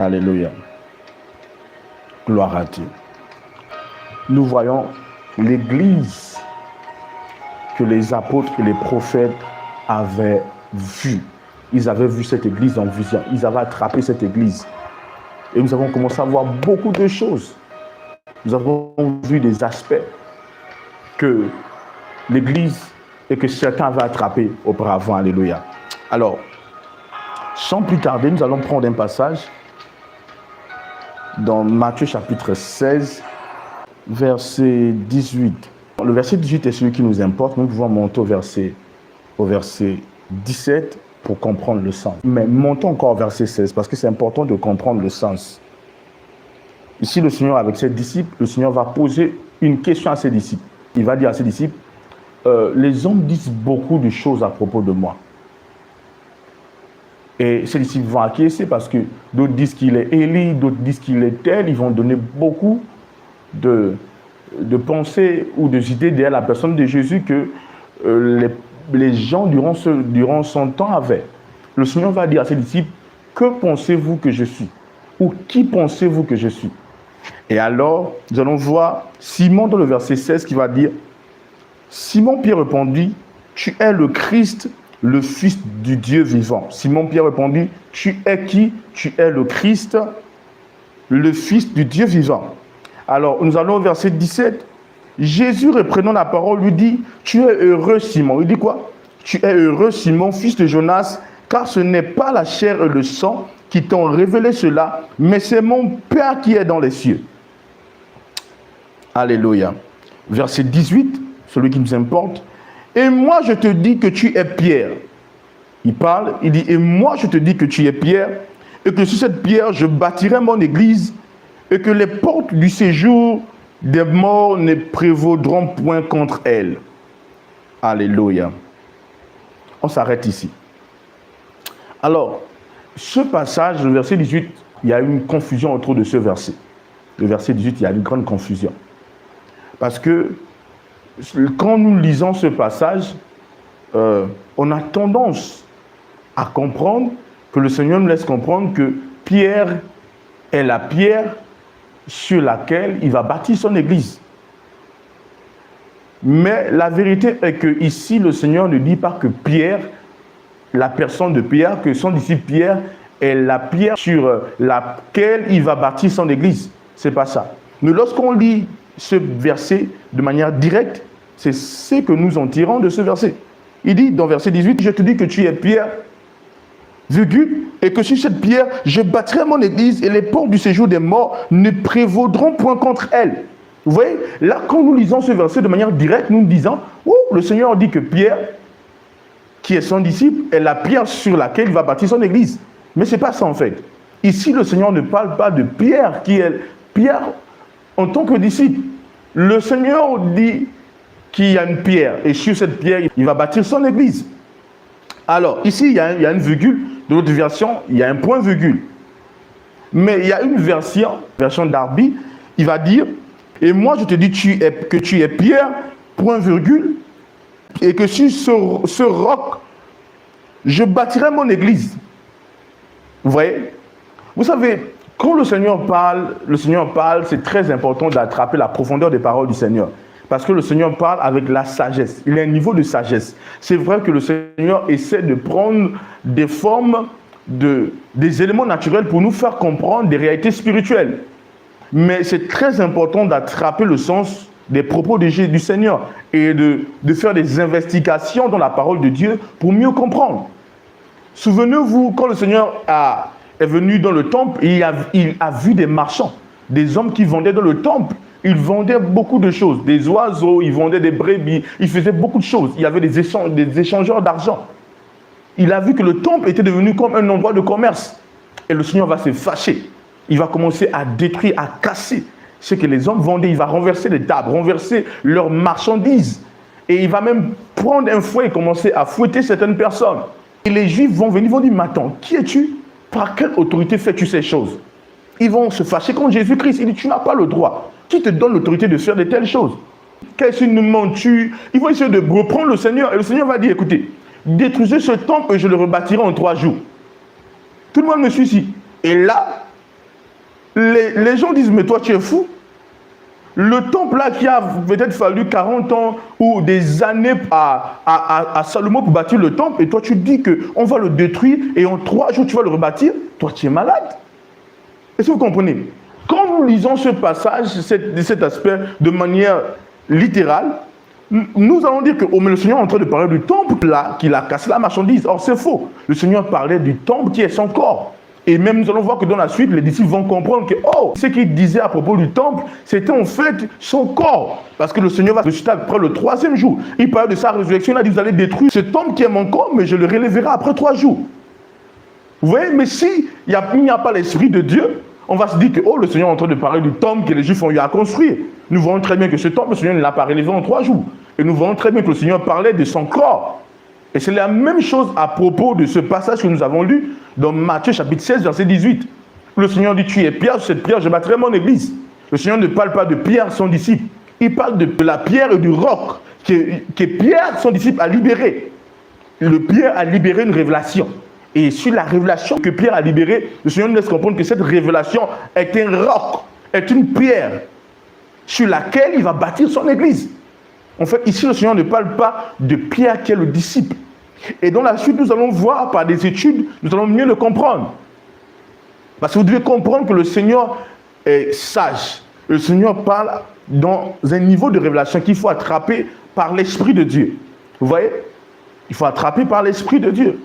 Alléluia. Gloire à Dieu. Nous voyons l'église que les apôtres et les prophètes avaient vue. Ils avaient vu cette église en vision. Ils avaient attrapé cette église. Et nous avons commencé à voir beaucoup de choses. Nous avons vu des aspects que l'église et que certains avaient attrapé auparavant. Alléluia. Alors, sans plus tarder, nous allons prendre un passage dans Matthieu chapitre 16, verset 18. Le verset 18 est celui qui nous importe. Nous pouvons monter au verset 17 pour comprendre le sens. Mais montons encore au verset 16 parce que c'est important de comprendre le sens. Ici, le Seigneur, avec ses disciples, le Seigneur va poser une question à ses disciples. Il va dire à ses disciples, les hommes disent beaucoup de choses à propos de moi. Et ces disciples vont acquiescer parce que d'autres disent qu'il est Élie, d'autres disent qu'il est tel. Ils vont donner beaucoup de pensées ou d'idées derrière la personne de Jésus que les gens durant son temps avaient. Le Seigneur va dire à ses disciples, que pensez-vous que je suis? Ou qui pensez-vous que je suis? Et alors, nous allons voir Simon dans le verset 16 qui va dire, Simon-Pierre répondit, tu es le Christ, le Fils du Dieu vivant. Simon-Pierre répondit, tu es qui? Tu es le Christ, le Fils du Dieu vivant. Alors, nous allons au verset 17. Jésus, reprenant la parole, lui dit, tu es heureux, Simon. Il dit quoi? Tu es heureux, Simon, fils de Jonas, car ce n'est pas la chair et le sang qui t'ont révélé cela, mais c'est mon Père qui est dans les cieux. Alléluia. Verset 18, celui qui nous importe. Et moi, je te dis que tu es Pierre. Il parle, il dit, et moi, je te dis que tu es Pierre, et que sur cette pierre, je bâtirai mon église, et que les portes du séjour des morts ne prévaudront point contre elle. Alléluia. On s'arrête ici. Alors, ce passage, le verset 18, il y a une confusion autour de ce verset. Le verset 18, il y a une grande confusion. Parce que quand nous lisons ce passage, on a tendance à comprendre que le Seigneur nous laisse comprendre que Pierre est la pierre sur laquelle il va bâtir son église. Mais la vérité est que ici, le Seigneur ne dit pas que Pierre, la personne de Pierre, que son disciple Pierre est la pierre sur laquelle il va bâtir son église. C'est pas ça. Mais lorsqu'on lit ce verset de manière directe, c'est ce que nous en tirons de ce verset. Il dit dans verset 18, je te dis que tu es Pierre, virgule, et que sur cette pierre, je bâtirai mon église et les portes du séjour des morts ne prévaudront point contre elle. Vous voyez, là, quand nous lisons ce verset de manière directe, nous disons, oh, le Seigneur dit que Pierre, qui est son disciple, est la pierre sur laquelle il va bâtir son église. Mais ce n'est pas ça en fait. Ici, le Seigneur ne parle pas de Pierre, qui est Pierre en tant que disciple. Le Seigneur dit qu'il y a une pierre, et sur cette pierre, il va bâtir son église. Alors, ici, il y a une virgule. Dans l'autre version, il y a un point-virgule. Mais il y a une version Darby, il va dire, et moi je te dis que tu es Pierre, point-virgule, et que sur ce roc, je bâtirai mon église. Vous voyez? Vous savez, quand le Seigneur parle, c'est très important d'attraper la profondeur des paroles du Seigneur. Parce que le Seigneur parle avec la sagesse. Il y a un niveau de sagesse. C'est vrai que le Seigneur essaie de prendre des formes, des éléments naturels pour nous faire comprendre des réalités spirituelles. Mais c'est très important d'attraper le sens des propos du Seigneur et de faire des investigations dans la parole de Dieu pour mieux comprendre. Souvenez-vous, quand le Seigneur est venu dans le temple, il a vu des marchands, des hommes qui vendaient dans le temple. Ils vendaient beaucoup de choses, des oiseaux, ils vendaient des brebis, ils faisaient beaucoup de choses. Il y avait des échangeurs d'argent. Il a vu que le temple était devenu comme un endroit de commerce. Et le Seigneur va se fâcher. Il va commencer à détruire, à casser ce que les hommes vendaient. Il va renverser les tables, renverser leurs marchandises. Et il va même prendre un fouet et commencer à fouetter certaines personnes. Et les Juifs vont venir, ils vont dire, mais attends, qui es-tu? Par quelle autorité fais-tu ces choses? Ils vont se fâcher contre Jésus-Christ. Il dit, tu n'as pas le droit. Qui te donne l'autorité de faire de telles choses? Qu'est-ce que nous mens-tu? Ils vont essayer de reprendre le Seigneur. Et le Seigneur va dire, écoutez, détruisez ce temple et je le rebâtirai en 3 jours. Tout le monde me suit ici. Et là, Les gens disent, mais toi tu es fou. Le temple là qui a peut-être fallu 40 ans ou des années à Salomon pour bâtir le temple, et toi tu dis qu'on va le détruire et en 3 jours tu vas le rebâtir, toi tu es malade. Est-ce que vous comprenez? Quand nous lisons ce passage, cet aspect de manière littérale, nous allons dire que le Seigneur est en train de parler du temple là, qu'il a cassé la marchandise. Or c'est faux. Le Seigneur parlait du temple qui est son corps. Et même nous allons voir que dans la suite, les disciples vont comprendre que, ce qu'il disait à propos du temple, c'était en fait son corps. Parce que le Seigneur va ressusciter après le 3e jour. Il parle de sa résurrection, il a dit, vous allez détruire ce temple qui est mon corps, mais je le relèverai après 3 jours. Vous voyez, mais s'il n'y a pas l'Esprit de Dieu, on va se dire que, le Seigneur est en train de parler du temple que les Juifs ont eu à construire. Nous voyons très bien que ce temple, le Seigneur ne l'a pas relevé en 3 jours. Et nous voyons très bien que le Seigneur parlait de son corps. Et c'est la même chose à propos de ce passage que nous avons lu dans Matthieu chapitre 16, verset 18. Le Seigneur dit, tu es Pierre, sur cette pierre, je bâtirai mon église. Le Seigneur ne parle pas de Pierre, son disciple. Il parle de la pierre et du roc que Pierre, son disciple, a libéré. Le Pierre a libéré une révélation. Et sur la révélation que Pierre a libérée, le Seigneur nous laisse comprendre que cette révélation est un roc, est une pierre sur laquelle il va bâtir son église. En fait, ici, le Seigneur ne parle pas de Pierre qui est le disciple. Et dans la suite, nous allons voir par des études, nous allons mieux le comprendre. Parce que vous devez comprendre que le Seigneur est sage. Le Seigneur parle dans un niveau de révélation qu'il faut attraper par l'Esprit de Dieu. Vous voyez? Il faut attraper par l'Esprit de Dieu.